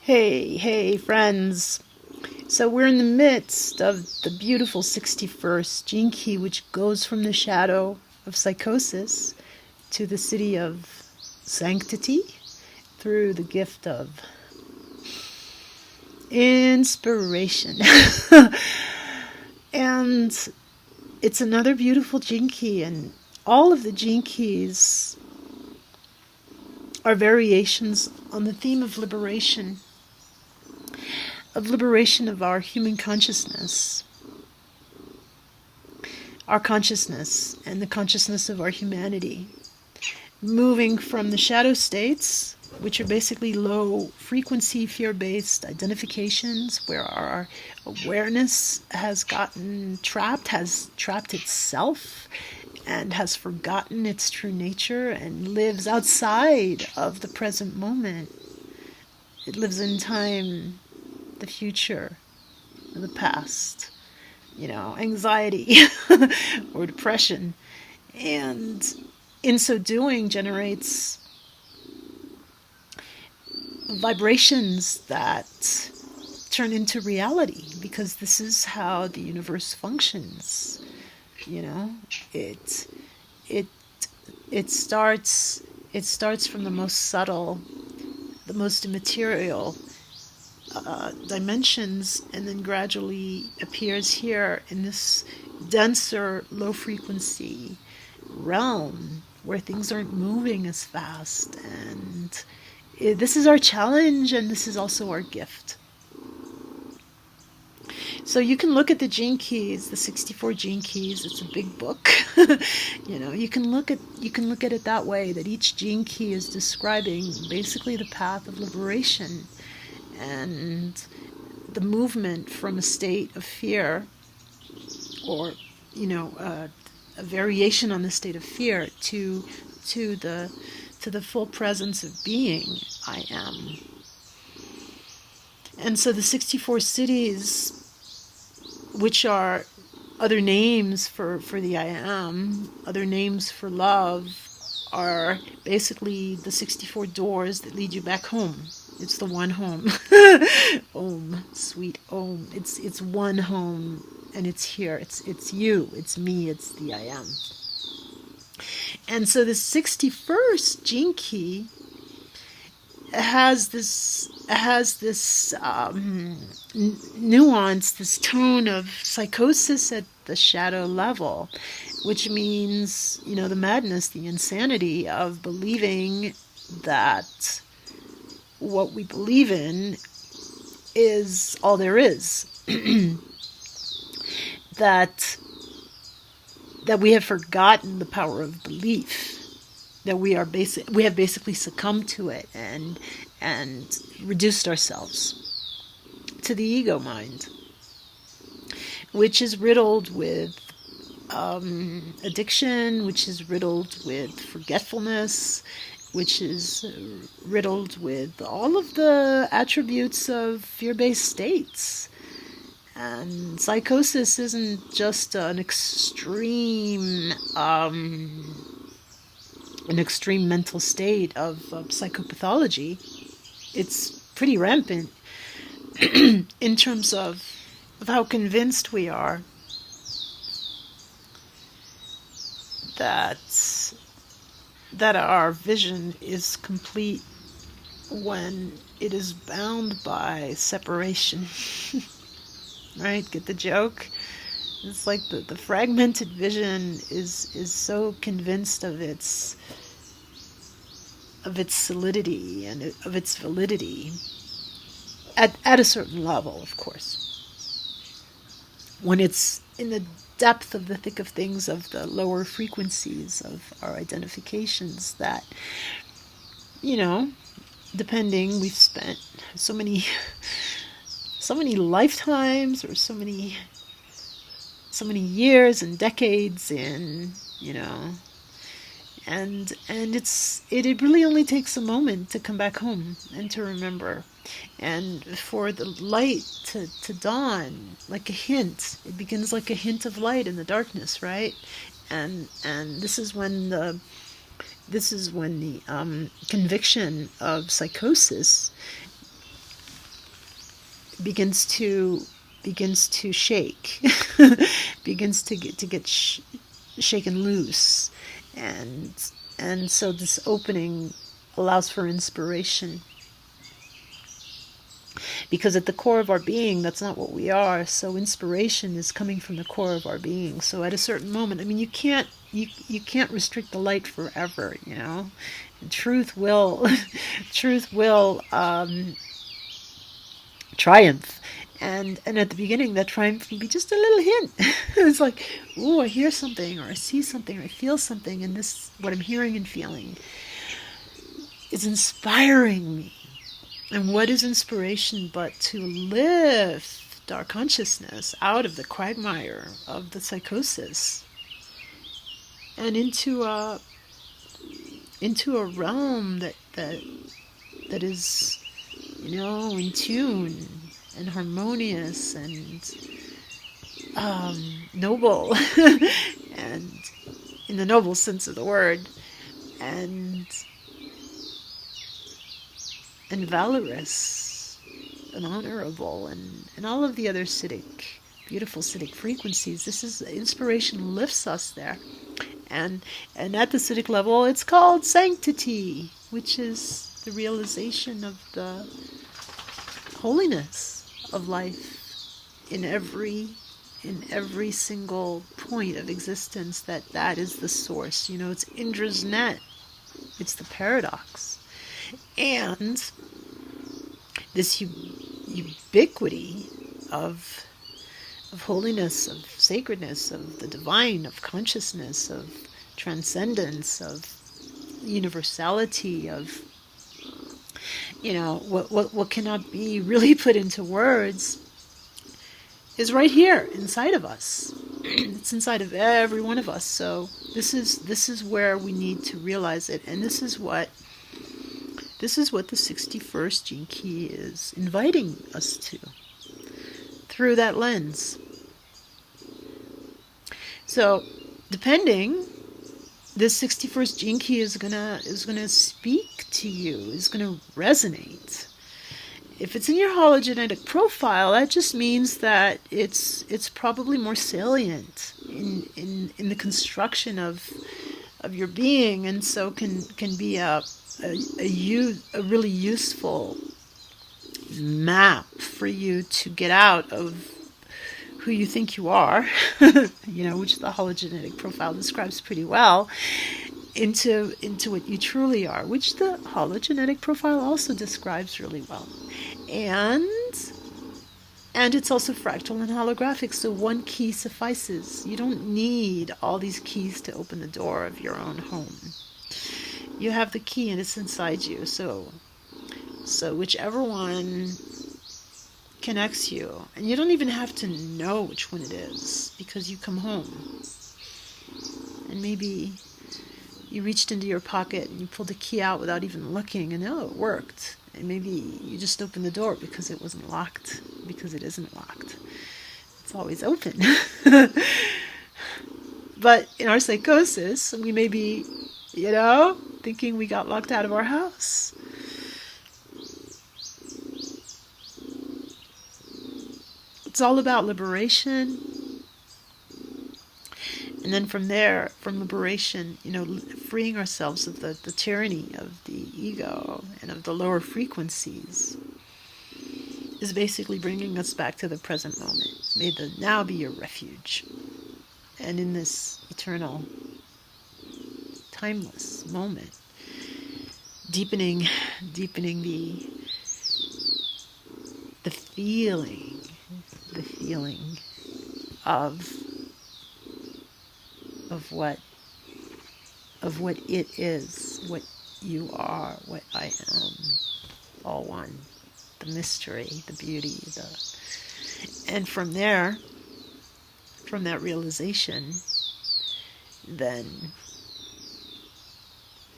Hey, friends. So we're in the midst of the beautiful 61st gene key, which goes from the shadow of psychosis to the city of sanctity through the gift of inspiration. And it's another beautiful gene key, and all of the gene keys are variations on the theme of liberation of our human consciousness, our consciousness and the consciousness of our humanity, moving from the shadow states, which are basically low frequency fear-based identifications where our awareness has gotten trapped, has trapped itself and has forgotten its true nature and lives outside of the present moment. It lives in time, the future, the past, anxiety or depression. And in so doing generates vibrations that turn into reality, because this is how the universe functions. It starts from the most subtle, the most immaterial dimensions, and then gradually appears here in this denser, low frequency realm where things aren't moving as fast. And this is our challenge, and this is also our gift. So you can look at the gene keys, the 64 gene keys. It's a big book. You can look at it that way, that each gene key is describing basically the path of liberation and the movement from a state of fear, or a variation on the state of fear, to the full presence of being I am. And so the 64 cities, which are other names for the I am, other names for love, are basically the 64 doors that lead you back home. It's the one home. Om, sweet Om. It's one home, and it's here. It's you. It's me. It's the I am. And so the 61st gene key has this nuance, this tone of psychosis at the shadow level, which means, the madness, the insanity of believing that what we believe in is all there is. that we have forgotten the power of belief, that we have basically succumbed to it and reduced ourselves to the ego mind, which is riddled with addiction, which is riddled with forgetfulness, which is riddled with all of the attributes of fear-based states. And psychosis isn't just an extreme mental state of psychopathology. It's pretty rampant in terms of how convinced we are that our vision is complete when it is bound by separation. Right? Get the joke? It's like the fragmented vision is so convinced of its solidity and of its validity at a certain level, of course. When it's in the depth of the thick of things, of the lower frequencies of our identifications, that, depending, we've spent so many lifetimes, or so many years and decades in, and it really only takes a moment to come back home and to remember, and for the light to dawn like a hint. It begins like a hint of light in the darkness, right? And this is when the conviction of psychosis begins to shake, begins to get shaken loose, and so this opening allows for inspiration. Because at the core of our being, that's not what we are. So inspiration is coming from the core of our being. So at a certain moment, I mean, you can't restrict the light forever. You know, truth will triumph. And at the beginning, that triumph can be just a little hint. It's like, oh, I hear something, or I see something, or I feel something, and this, what I'm hearing and feeling, is inspiring me. And what is inspiration but to lift our consciousness out of the quagmire of the psychosis and into a realm that is, you know, in tune and harmonious and noble, and in the noble sense of the word, and valorous and honorable, and all of the other beautiful Siddhic frequencies. This is, inspiration lifts us there. And at the Siddhic level, it's called Sanctity, which is the realization of the holiness of life in every single point of existence, that is the source. You know, it's Indra's net. It's the paradox. And this ubiquity of holiness, of sacredness, of the divine, of consciousness, of transcendence, of universality, of, you know, what cannot be really put into words, is right here inside of us. It's inside of every one of us. So this is where we need to realize it, and this is what the 61st gene key is inviting us to, through that lens. So, depending, this 61st gene key is gonna speak to you, is gonna resonate. If it's in your hologenetic profile, that just means that it's probably more salient in the construction of your being, and so can be a really useful map for you to get out of who you think you are, you know, which the hologenetic profile describes pretty well, into what you truly are, which the hologenetic profile also describes really well. And it's also fractal and holographic, so one key suffices. You don't need all these keys to open the door of your own home. You have the key and it's inside you. So whichever one connects you, and you don't even have to know which one it is, because you come home and maybe you reached into your pocket and you pulled the key out without even looking, and it worked. And maybe you just opened the door because it wasn't locked, because it isn't locked. It's always open. But in our psychosis, we may be, you know, thinking we got locked out of our house. It's all about liberation. And then from there, from liberation, you know, freeing ourselves of the tyranny of the ego and of the lower frequencies is basically bringing us back to the present moment. May the now be your refuge. And in this eternal, timeless moment, deepening the feeling of what it is, what you are, what I am, all one, the mystery, the beauty, and from there, from that realization, then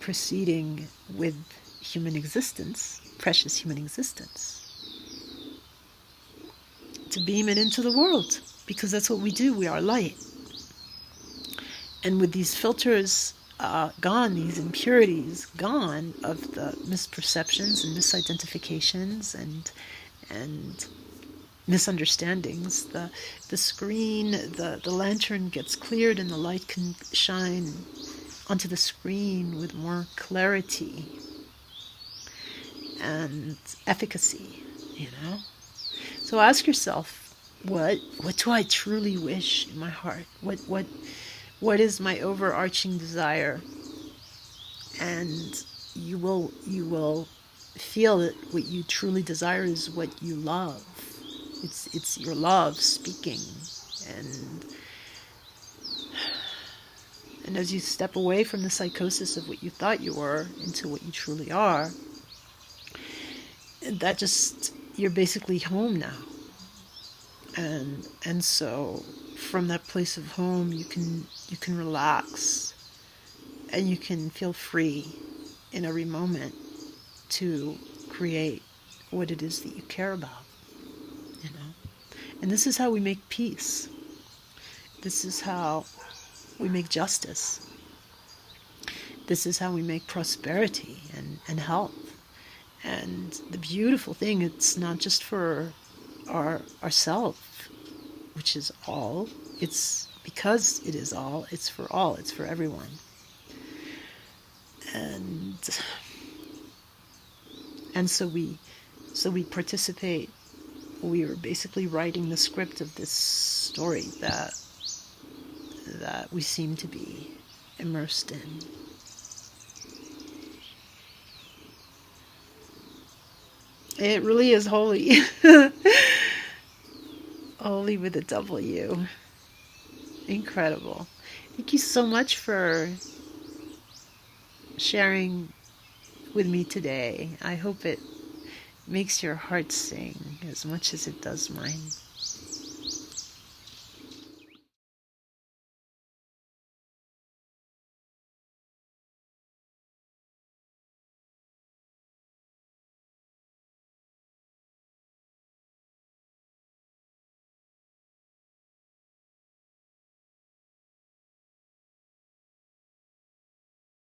proceeding with human existence, precious human existence, to beam it into the world, because that's what we do. We are light. And with these filters gone, these impurities gone of the misperceptions and misidentifications and misunderstandings. The screen, the lantern gets cleared and the light can shine onto the screen with more clarity and efficacy, you know? So ask yourself, what do I truly wish in my heart? What is my overarching desire? And you will feel that what you truly desire is what you love. It's your love speaking. And as you step away from the psychosis of what you thought you were into what you truly are, that just, you're basically home now. And so from that place of home you can relax and you can feel free in every moment to create what it is that you care about, you know. And this is how we make peace. This is how we make justice. This is how we make prosperity and health. And the beautiful thing, it's not just for ourself, which is all. It's because it is all. It's for all. It's for everyone. And so we participate. We are basically writing the script of this story that we seem to be immersed in. It really is holy. Holy with a W. Incredible. Thank you so much for sharing with me today. I hope it makes your heart sing as much as it does mine.